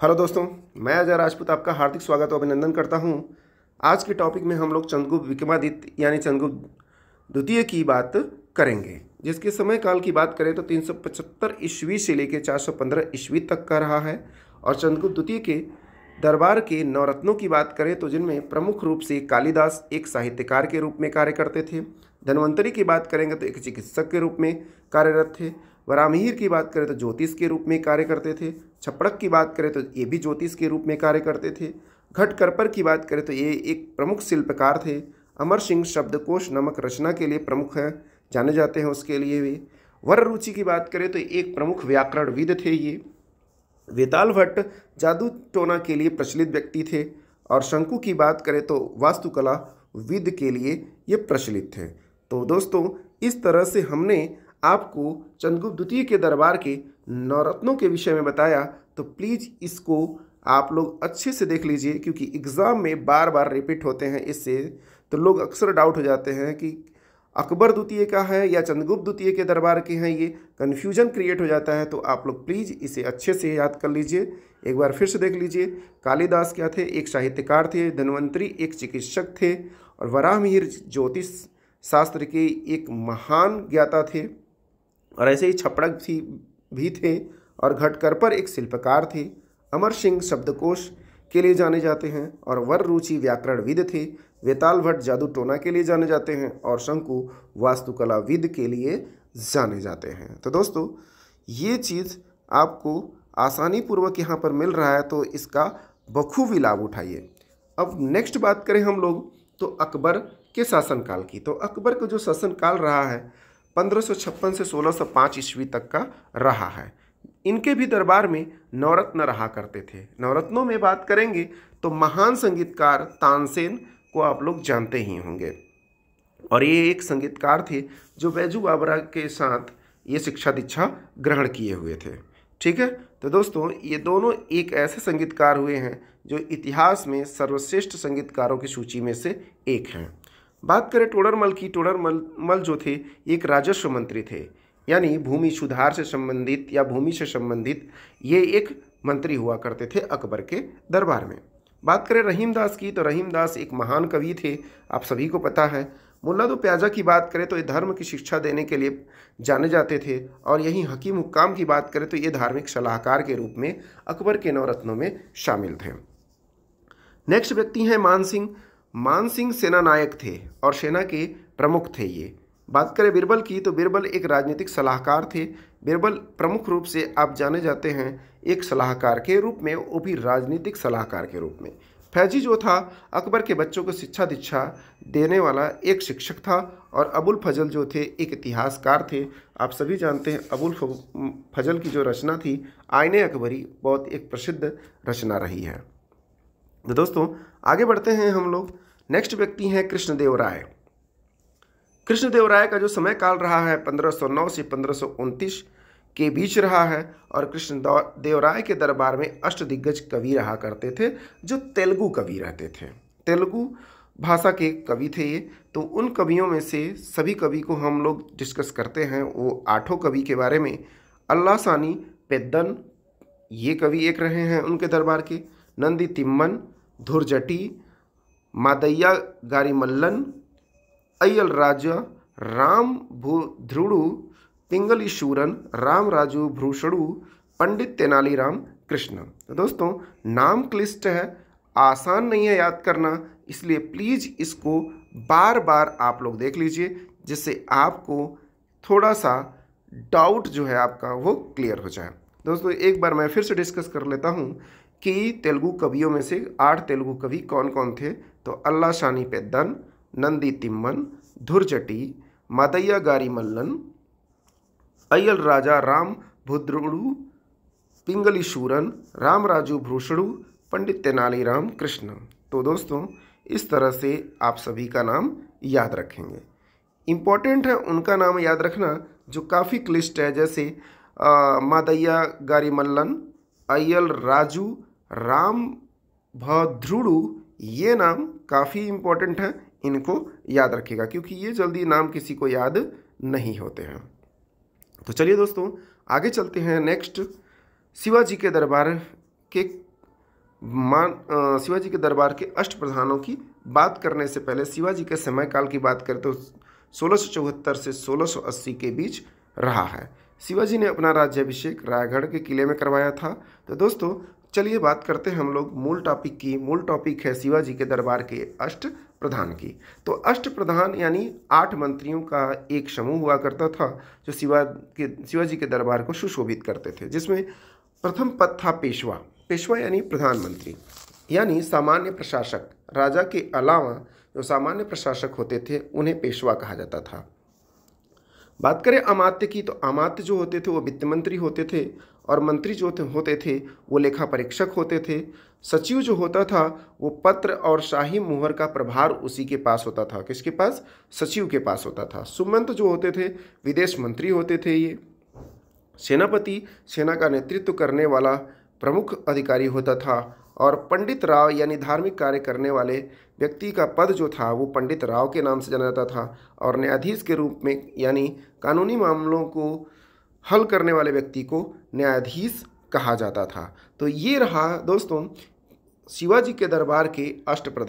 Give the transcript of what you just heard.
Hello दोस्तों, मैं अजय राजपूत आपका हार्दिक स्वागत और अभिनंदन करता हूं। आज के टॉपिक में हम लोग चंद्रगुप्त विक्रमादित्य यानी चंद्रगुप्त द्वितीय की बात करेंगे, जिसके समय काल की बात करें तो 375 ईस्वी से लेकर 415 ईस्वी तक का रहा है। और चंद्रगुप्त द्वितीय के दरबार के नवरत्नों की बात करें तो जिनमें प्रमुख रूप से कालिदास एक साहित्यकार के रूप में कार्य करते थे। धन्वंतरी की बात करेंगे तो एक चिकित्सक के रूप में कार्यरत थे। वराहमिहिर की बात करें तो ज्योतिष के रूप में कार्य करते थे। छपड़क की बात करें तो ये भी ज्योतिष के रूप में कार्य करते थे। घटकरपर की बात करें तो ये एक प्रमुख शिल्पकार थे। अमर सिंह शब्दकोश नमक रचना के लिए प्रमुख है, जाने जाते हैं उसके लिए वे। वर रुचि की बात करें तो एक प्रमुख व्याकरणविद थे ये। वेताल भट्ट जादू टोना के लिए प्रचलित व्यक्ति थे। और शंकु की बात करें तो वास्तुकला विद के लिए ये प्रचलित थे। तो दोस्तों, इस तरह से हमने आपको चंद्रगुप्त द्वितीय के दरबार के नवरत्नों के विषय में बताया। तो प्लीज़ इसको आप लोग अच्छे से देख लीजिए, क्योंकि एग्ज़ाम में बार बार रिपीट होते हैं। इससे तो लोग अक्सर डाउट हो जाते हैं कि अकबर द्वितीय का है या चंद्रगुप्त द्वितीय के दरबार के हैं, ये कन्फ्यूजन क्रिएट हो जाता है। तो आप लोग प्लीज़ इसे अच्छे से याद कर लीजिए, एक बार फिर से देख लीजिए। कालिदास क्या थे? एक साहित्यकार थे। धन्वंतरी एक चिकित्सक थे। और वराहमिहिर ज्योतिष शास्त्र के एक महान ज्ञाता थे। और ऐसे ही छपड़क भी थे। और घटकरपर एक शिल्पकार थे। अमर सिंह शब्दकोश के लिए जाने जाते हैं। और वर रुचि व्याकरणविद थे। वेताल भट्ट जादू टोना के लिए जाने जाते हैं। और शंकु वास्तुकलाविद के लिए जाने जाते हैं। तो दोस्तों, ये चीज़ आपको आसानी पूर्वक यहाँ पर मिल रहा है, तो इसका बखूबी लाभ उठाइए। अब नेक्स्ट बात करें हम लोग तो अकबर के शासनकाल की। तो अकबर का जो शासनकाल रहा है 1556 से 1605 ईस्वी तक का रहा है। इनके भी दरबार में नवरत्न रहा करते थे। नवरत्नों में बात करेंगे तो महान संगीतकार तानसेन को आप लोग जानते ही होंगे। और ये एक संगीतकार थे जो बैजू बावरा के साथ ये शिक्षा दीक्षा ग्रहण किए हुए थे। ठीक है, तो दोस्तों, ये दोनों एक ऐसे संगीतकार हुए हैं जो इतिहास में सर्वश्रेष्ठ संगीतकारों की सूची में से एक हैं। बात करें टोडरमल की। टोडरमल जो थे एक राजस्व मंत्री थे, यानी भूमि सुधार से संबंधित या भूमि से संबंधित ये एक मंत्री हुआ करते थे अकबर के दरबार में। बात करें रहीमदास की तो रहीमदास एक महान कवि थे, आप सभी को पता है। मुल्ला दो प्याजा की बात करें तो ये धर्म की शिक्षा देने के लिए जाने जाते थे। और यहीं हकीम हुक्काम की बात करें तो ये धार्मिक सलाहकार के रूप में अकबर के नवरत्नों में शामिल थे। नेक्स्ट व्यक्ति हैं मान सिंह। मान सिंह सेना नायक थे और सेना के प्रमुख थे ये। बात करें बिरबल की तो बिरबल एक राजनीतिक सलाहकार थे। बिरबल प्रमुख रूप से आप जाने जाते हैं एक सलाहकार के रूप में, वो भी राजनीतिक सलाहकार के रूप में। फैजी जो था अकबर के बच्चों को शिक्षा दीक्षा देने वाला एक शिक्षक था। और अबुल फजल जो थे एक इतिहासकार थे। आप सभी जानते हैं अबुल फजल की जो रचना थी आईने अकबरी, बहुत एक प्रसिद्ध रचना रही है। तो दोस्तों, आगे बढ़ते हैं हम लोग। नेक्स्ट व्यक्ति हैं कृष्णदेव राय। कृष्णदेव राय का जो समय काल रहा है 1509 से 1529 के बीच रहा है। और कृष्णदेव राय के दरबार में अष्टदिग्गज कवि रहा करते थे जो तेलुगु कवि रहते थे। तेलुगु भाषा के कवि थे ये। तो उन कवियों में से सभी कवि को हम लोग डिस्कस करते हैं। वो 8 कवि के बारे में। अल्लासानी पेद्दन ये कवि एक रहे हैं उनके दरबार के। नंदी तिम्मन, धुरजटी, मादయ్య गारिमल्लन, अय्यल राजा, राम भूध्रुडु, पिंगलीशूरन, राम राजू भ्रूषणु, पंडित तेनालीराम कृष्ण। तो दोस्तों, नाम क्लिष्ट है, आसान नहीं है याद करना, इसलिए प्लीज़ इसको बार बार आप लोग देख लीजिए, जिससे आपको थोड़ा सा डाउट जो है आपका वो क्लियर हो जाए। दोस्तों, एक बार मैं फिर से डिस्कस कर लेता हूँ कि तेलुगु कवियों में से 8 तेलुगु कवि कौन कौन थे। तो अल्लासानी पेद्दन, नंदी तिम्मन, धुरजटी, मादయ్య गारिमल्लन, अय्यल राजा राम भूध्रुडु, पिंगलीशूरन, राम राजू भ्रूषणु, पंडित तेनालीराम कृष्ण। तो दोस्तों, इस तरह से आप सभी का नाम याद रखेंगे। इम्पॉर्टेंट है उनका नाम याद रखना जो काफ़ी क्लिष्ट है, जैसे मादయ్య गारिमल्लन, अय्यल राजू, राम भद्रुडु, ये नाम काफ़ी इम्पोर्टेंट है, इनको याद रखिएगा क्योंकि ये जल्दी नाम किसी को याद नहीं होते हैं। तो चलिए दोस्तों, आगे चलते हैं। नेक्स्ट शिवाजी के दरबार के शिवाजी के दरबार के अष्ट प्रधानों की बात करने से पहले शिवाजी के समय काल की बात करें तो 1674 से 1680 के बीच रहा है। शिवाजी ने अपना राज्याभिषेक रायगढ़ के किले में करवाया था। तो दोस्तों चलिए बात करते हैं हम लोग मूल टॉपिक की। मूल टॉपिक है शिवाजी के दरबार के अष्ट प्रधान की। तो अष्ट प्रधान यानी 8 मंत्रियों का एक समूह हुआ करता था जो शिवाजी के दरबार को सुशोभित करते थे, जिसमें प्रथम पद था पेशवा। पेशवा यानी प्रधानमंत्री यानी सामान्य प्रशासक। राजा के अलावा जो सामान्य प्रशासक होते थे उन्हें पेशवा कहा जाता था। बात करें अमात्य की तो अमात्य जो होते थे वो वित्त मंत्री होते थे और मंत्री जो होते थे वो लेखा परीक्षक होते थे। सचिव जो होता था वो पत्र और शाही मुहर का प्रभार उसी के पास होता था। किसके पास? सचिव के पास होता था। सुमंत जो होते थे विदेश मंत्री होते थे ये। सेनापति सेना का नेतृत्व करने वाला प्रमुख अधिकारी होता था और पंडित राव यानी धार्मिक कार्य करने वाले व्यक्ति का पद जो था वो पंडित राव के नाम से जाना जाता था। और न्यायाधीश के रूप में यानी कानूनी मामलों को हल करने वाले व्यक्ति को न्यायाधीश कहा जाता था। तो ये रहा दोस्तों शिवाजी के दरबार के अष्ट प्रधान।